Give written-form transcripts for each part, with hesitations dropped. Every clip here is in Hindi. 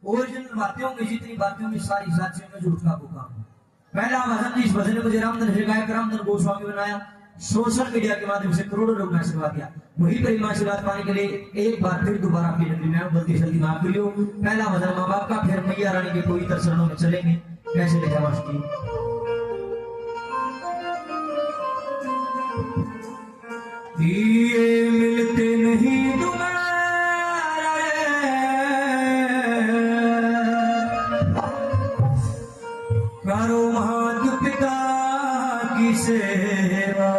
ओरिजिनल बातें होंगी, जितनी बातें होंगी सारी साक्षियों में झूठ का भूखा। पहला भजन, जिस भजन को रामधन गायक रामधन गोस्वामी बनाया, सोशल मीडिया के माध्यम से करोड़ों लोग ने आशीर्वाद दिया। वही प्रेम आशीर्वाद पाने के लिए एक बार फिर दोबारा आपकी नगरी में गलती जल्दी माफ करियो। पहला भजन माँ बाप का, फिर मैया रानी के पवित्र चरणों में चलेंगे। कैसे लिखा वास्ती ये मिलते नहीं दोबारा, करो मात पिता की सेवा।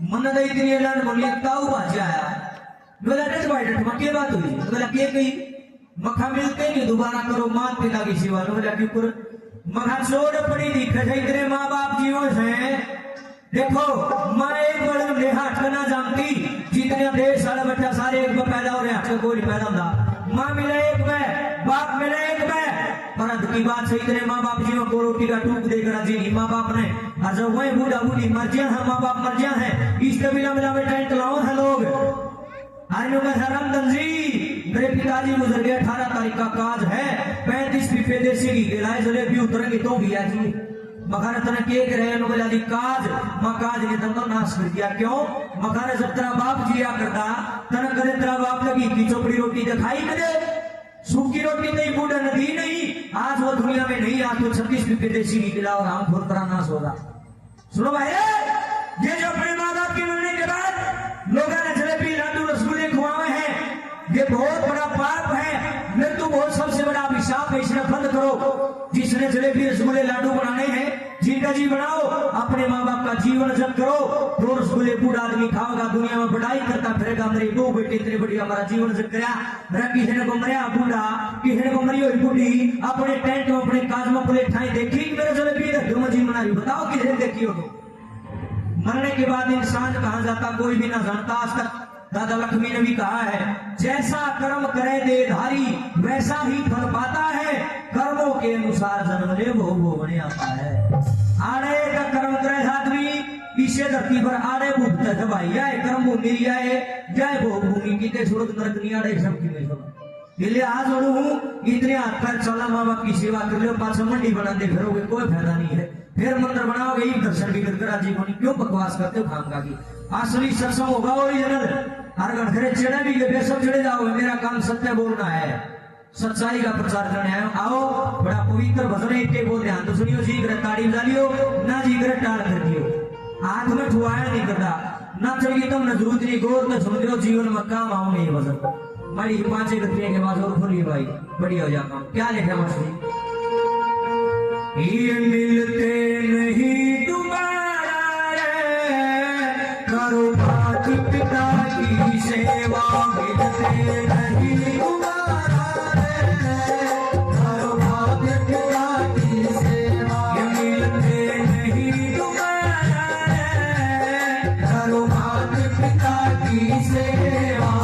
मन दई तेरी लान बोलिए ताऊ बाजी आया, बोला डट भाई डट मक्के बात हुई, बोला के कही मखा मिलते नहीं दोबारा, करो मात पिता की सेवा। बोला क्यों मखा छोड़ पड़ी दिख जाए तेरे माँ बाप जीवन से। देखो माँ एक बड़े ने हाथ करना जानती, जितने देश सारा बच्चा सारे एक में पैदा हो रहे हैं, कोई पैदा होता। माँ मिले एक में, बाप मिले एक में, परंतु की बात सही तेरे माँ बाप जीवन को रोटी का टूक देकर जी माँ बाप ने, और जब वही बूढ़ा बूढ़ी मर्जियां हैं, माँ बाप मर्जियां हैं, इस कबीला मिला में टेंट लाओ है लोग। रामधन जी मेरे पिताजी गुजर गए, 18 तारीख का काज है, 35 पीपे देसी घी के लाए जलेबी उतरेंगे तो भी जी मखाने तने केक रहे बोला जी काज मकाज ने तन तो नाश कर दिया। क्यों मखाने जब तेरा बाप जिया करता तने करे तेरा बाप लगी की चोपड़ी रोटी दिखाई करे, सूखी रोटी नहीं बूढ़ा नदी नहीं, आज वो दुनिया में नहीं, आज तो 36 पीपे देसी घी खिला और हम खुद तरह नाश होगा। सुनो भाई, ये जो अपने माँ बाप के मरने के बाद लोगों ने जलेबी लाडू रसगुल्ले खुआए हैं, ये बहुत बड़ा पाप है, मृत्यु बहुत सबसे बड़ा अभिशाप है, इसे बंद करो। जिसने जलेबी रसगुल्ले लाडू बनाने हैं जिनका जी बनाओ, अपने माँ बाप का जीवन जब करो, दो रसगुल्ले बूढ़ा आदमी खाओगा, दुनिया में बढ़ाई करता फिरेगा, मेरे दो बेटे इतने बढ़िया हमारा जीवन जब कराया, मेरा किसी को मरिया बूढ़ा, किसी को मरी हुई बूढ़ी, अपने टेंट में अपने काज में प्लेट खाई देखी मेरे जलेबी जी बना रही, बताओ किसी ने देखी होगी। मरने के बाद इंसान कहाँ जाता कोई भी ना जानता। आज तक दादा लक्ष्मी ने भी कहा है, जैसा कर्म करे देधारी वैसा ही फल पाता है, कर्मों के अनुसार जन्म ले वो बने आता है। आड़े का कर्म करे आदमी इसे धरती पर आड़े भूखता है भाई, आए कर्म भूमि आए जाए वो भूमि की सूरत नरक नहीं आड़े सबकी में सब इसलिए आज हूँ इतने हाथ पैर चला माँ बाप की सेवा कर लो, पास मंडी बना दे फिरोगे कोई फायदा नहीं है, फिर मंदिर बनाओगे एक दर्शन भी करके राजी होनी, क्यों बकवास करते हो खाम का की। असली सत्संग होगा ओरिजिनल, हर घंटे चढ़े भी बेसब चढ़े जाओगे, मेरा काम सत्य बोलना है, सच्चाई का प्रचार करने आए। आओ बड़ा पवित्र भजन है, इतने बोल ध्यान तो सुनियो, जी करे ताड़ी डालियो ना जी करे टाल कर दियो, हाथ में ठुआया नहीं करता ना चढ़िए तुम न जरूरत नहीं, गौर में सुन लो जीवन में काम आओ नहीं भजन मारी 5 रुपये के बाद और खोलिए भाई बढ़िया हो जाता। क्या लिखा मछली, ये मिलते नहीं दोबारा करो मात पिता की सेवा, मिलते नहीं दोबारा करो मात पिता की सेवा, ये मिलते नहीं दोबारा करो मात पिता की सेवा।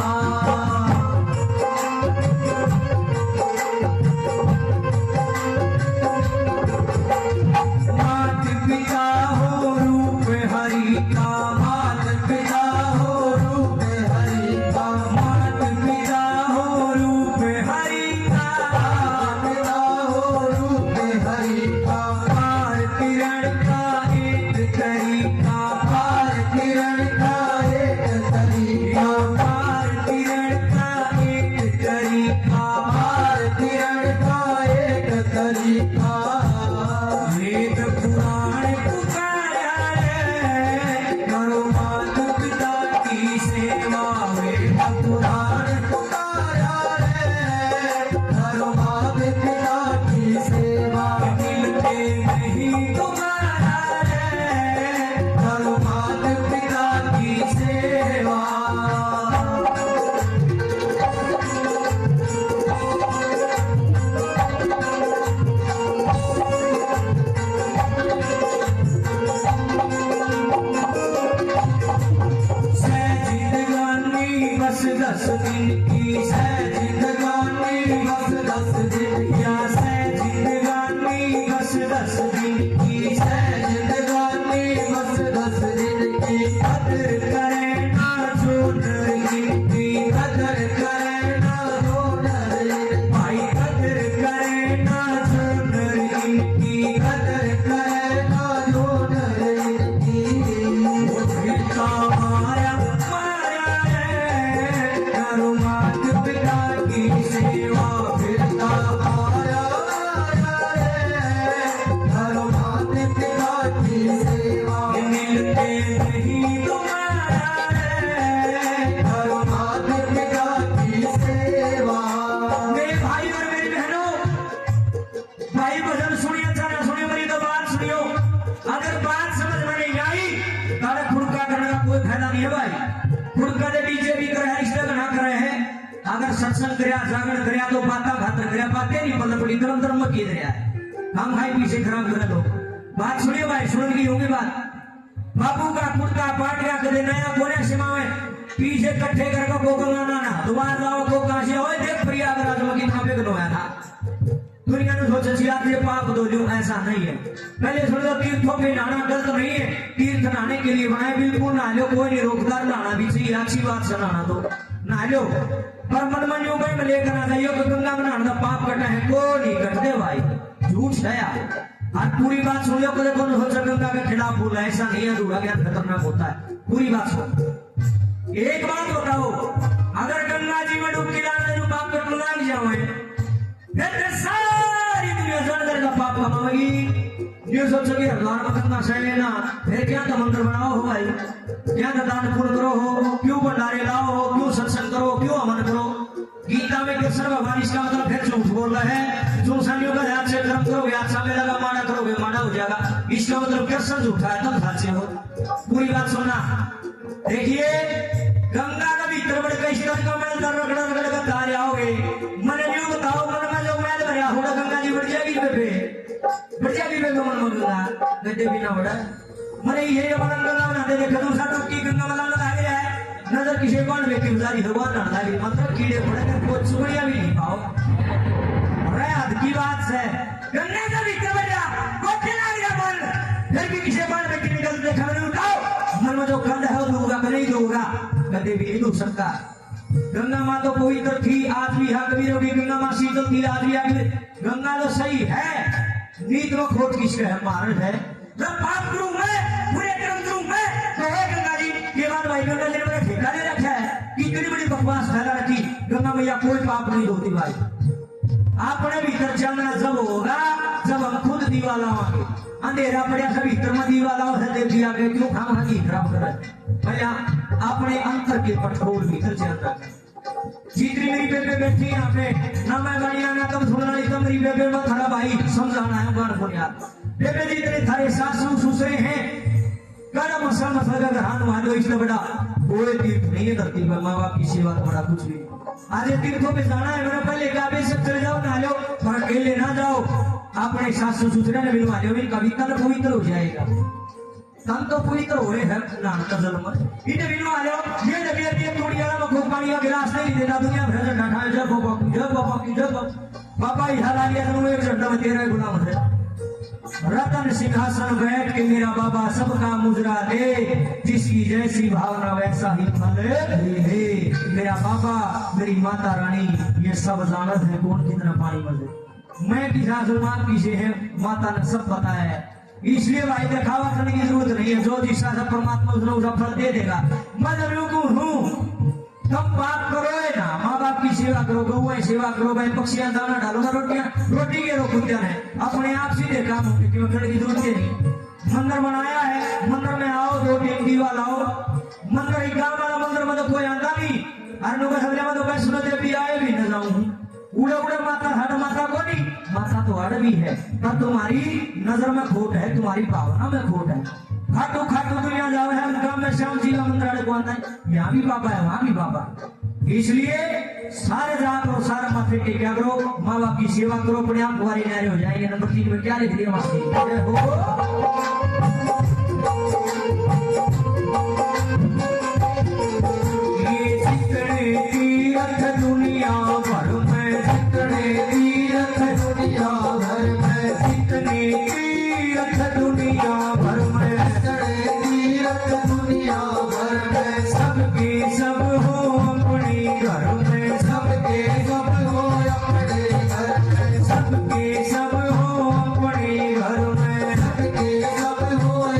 कदर भी करे इसलिए ना करे है अगर सत्संग करया जागरण करया तो बाता खातर करया बातें नहीं मतलब बड़ी धर्म धर्म की दरिया हम भाई पीछे खराब करे लो बात सुनिए भाई सुन की होगी बात बाबू का कुर्ता पाट गया कदे नया कोने सीमा में पीछे इकट्ठे करके कोको ना दोबारा लाओ को काशी ओए देख प्रयागराज में कितना पे गनोया था दुनिया ने सोचा सी आते पाप दो लूं ऐसा नहीं है पहले सुन लो तीर्थों पे नहाना गलत नहीं है तीर्थ नहाने के लिए बनाए बिल्कुल नहा लो कोई नहीं रोकता नहाना भी चाहिए अच्छी बात से नहाना तो नहा लो पर मन मन यूं में लेकर आ जाइयो कि गंगा में नहाना पाप कटा है को नहीं कटते भाई झूठ है यार आज पूरी बात सुन लो कदे कौन सोचा गंगा के खिलाफ बोला ऐसा नहीं है दूंगा ज्ञान खतरनाक होता है पूरी बात सुन एक बात बताओ अगर गंगा जी में डुबकी डालने जो पाप कर लग जाओ फिर सारी दुनिया जानकर का पाप कमाएगी ये सोच के हज़ार बकरना सही ना फिर क्या तो मंदिर बनाओ हो भाई क्या तो दान पुण्य करो हो क्यों भंडारे लाओ हो क्यों सत्संग करो क्यों अमन करो गीता में कृष्ण भगवान इसका मतलब फिर झूठ बोल रहा है जो संयोग का ध्यान से कर्म करोगे आज सामने लगा माना करोगे माना हो जाएगा इसका मतलब कृष्ण झूठा है तब साचे हो पूरी बात सुनना देखिए गंगा का भीतर बड़ के इस का मैं रगड़ का तारे आओगे मैंने यूं बताओ मन में जो मैल भरा होगा गंगा जी बढ़ जाएगी पे मन मंगला गड्ढे भी ना बड़ा मरे ये मन गंगा ना दे देखो दूसरा टुक्की गंगा वाला लगा गया है नजर किसी कौन व्यक्ति गुजारी भगवान ना लगी मतलब कीड़े पड़े को चुड़िया भी नहीं पाओ अरे हद की बात है गंगा का भीतर बजा कोठे लग गया मन फिर भी किसी कौन व्यक्ति निकल देखा नहीं उठाओ मन में जो गंध है वो दूंगा कि नहीं दूंगा कभी भी नहीं दूं सकता गंगा माँ तो पवित्र थी आज भी है कभी होगी गंगा माँ शीतल थी आज भी आगे गंगा तो सही है नीत में खोट किसके है महाराज है जब पाप करूं मैं बुरे कर्म करूं मैं तो है गंगा जी ये बात भाई गंगा जी ने मेरा ठेका ले रखा है कितनी बड़ी बकवास फैला रखी गंगा मैया कोई पाप नहीं होती भाई अपने भीतर जानना जब होगा जब हम खुद दीवाला होंगे अंधेरा पड़े सब भीतर में दीवाला हो देव जी आगे क्यों खाम खागी खराब करे भैया अपने अंतर के पटखोल भीतर जानना जितनी मेरी बेबे बैठी यहाँ पे ना मैं गाड़ी ना कब सुनना नहीं तो मेरी बेबे में खड़ा भाई समझाना है गान को यार बेबे जी इतने थारे सासू ससुरे हैं गाना मसल का घरान वालो इसलिए बड़ा कोई तीर्थ नहीं है धरती पर माँ बाप की सेवा तो बड़ा कुछ भी आज तीर्थों पे जाना है मैंने पहले काबे से चले जाओ ना लो पर अकेले ना जाओ अपने सासू ससुरे ने मिलवा लो कभी तन पवित्र हो जाएगा तन तो पवित्र हो रहे हैं नानक जन्म इन्हें मिलवा लो ये जब ये थोड़ी ज्यादा मखो पानी का गिलास नहीं देना दुनिया भर से डाटा जब बाबा की जब बाबा इधर लिया तुम एक झंडा में तेरा गुलाम है रतन सिंहासन बैठ के मेरा बाबा सबका मुजरा दे जिसकी जैसी भावना वैसा ही फल दे मेरा बाबा मेरी माता रानी ये सब जानत है कौन कितना पानी मजे मैं किसा माँ पीछे है माता ने सब बताया है इसलिए भाई दिखावा करने की जरूरत नहीं है जो जिसका सब परमात्मा उसने फल दे देगा मैं जरूर हूँ तुम बात करो ना माँ बाप की सेवा करो गौ सेवा करो भाई पक्षियां दाना डालो ना रोटी के रो कुत्ते है अपने आप सीधे काम होंगे क्यों करने की जरूरत नहीं मंदिर बनाया है मंदिर में आओ दो तीन दीवा लाओ मंदिर ही गाँव वाला मंदिर में तो कोई आता नहीं अरे समझा में तो वैष्णो देवी आए भी न जाऊँ उड़े उड़े माता हट माता को नहीं माता तो हट भी है पर तुम्हारी नजर में खोट है तुम्हारी भावना में खोट है खाटू खाटू दुनिया जाओ है उनका में श्याम जी का मंदिर को आता है यहाँ भी बाबा है वहां भी बाबा इसलिए सारे जात और सारे माथे के क्या करो माँ बाप की सेवा करो अपने आप बुआरी नारे हो जाएंगे नंबर 3 में क्या लिख दिया तीरथ दुनिया भर में जितने तीरथ दुनिया भर में जितने तीरथ दुनिया भर में तीरथ दुनिया भर में सबके सब हो अपने घर में सबके सब हो अपने घर में सबके सब हो अपने घर में सबके सब हो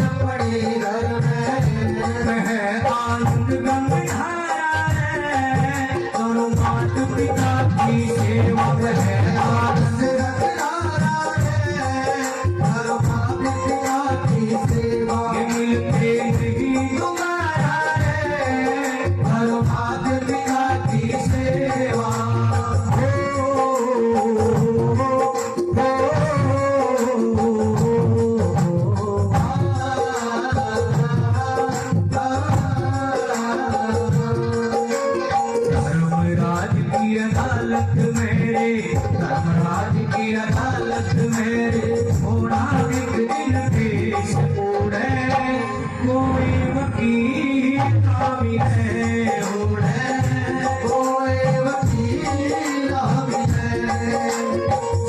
अदालत मेरे, धर्मराज की अदालत मेरे, होना एक दिन पेश उड़े, कोई वकील कामी है उड़े, कोई वकील कामी है।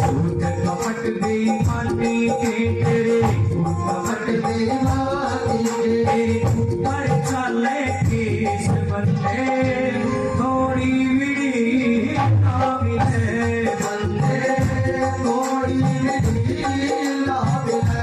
झूठ कपट बेईमानी के तेरे, झूठ कपट बेईमानी के तेरे ऊपर चले केस बंदे, थोड़ी विड़ी कामी है बंदे, थोड़ी विड़ी कामी है।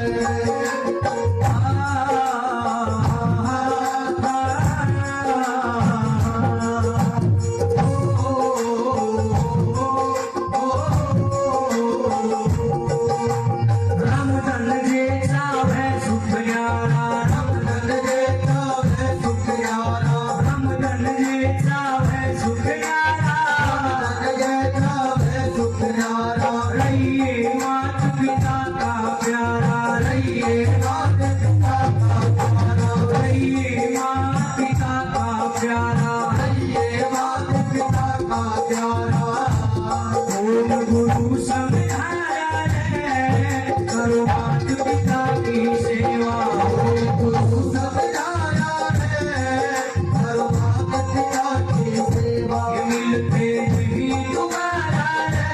गुरु समझाया रे, करो मात पिता की सेवा, गुरु समझाया रे, करो मात पिता की सेवा, ये मिलते नहीं तुम्हारा रे,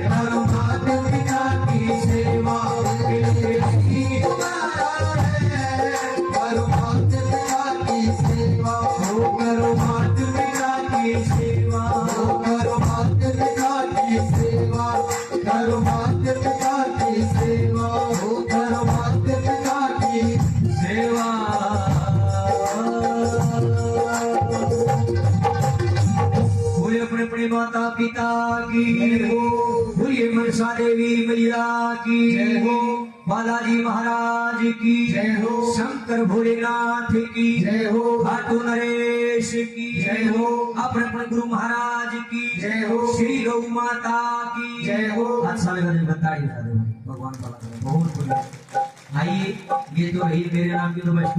करो मात पिता की सेवा, मिलते नहीं तुम्हारा रे, करो मात पिता की सेवा, हो करो मात पिता की सेवा, हो करो मात पिता की सेवा, करो मात पिता की सेवा, हो करो मात पिता की सेवा। बोले अपने अपने माता पिता की हो, बोलिए मनसा देवी मैया की जय हो, बालाजी महाराज की जय हो, शंकर भोलेनाथ की जय हो, खाटू नरेश की जय हो, अपने अपने गुरु महाराज की जय हो, श्री गौ माता की जय हो। अच्छा लगा जब बताइए भगवान का बहुत बढ़िया। आइए, ये तो रही मेरे नाम की तो वस्तु।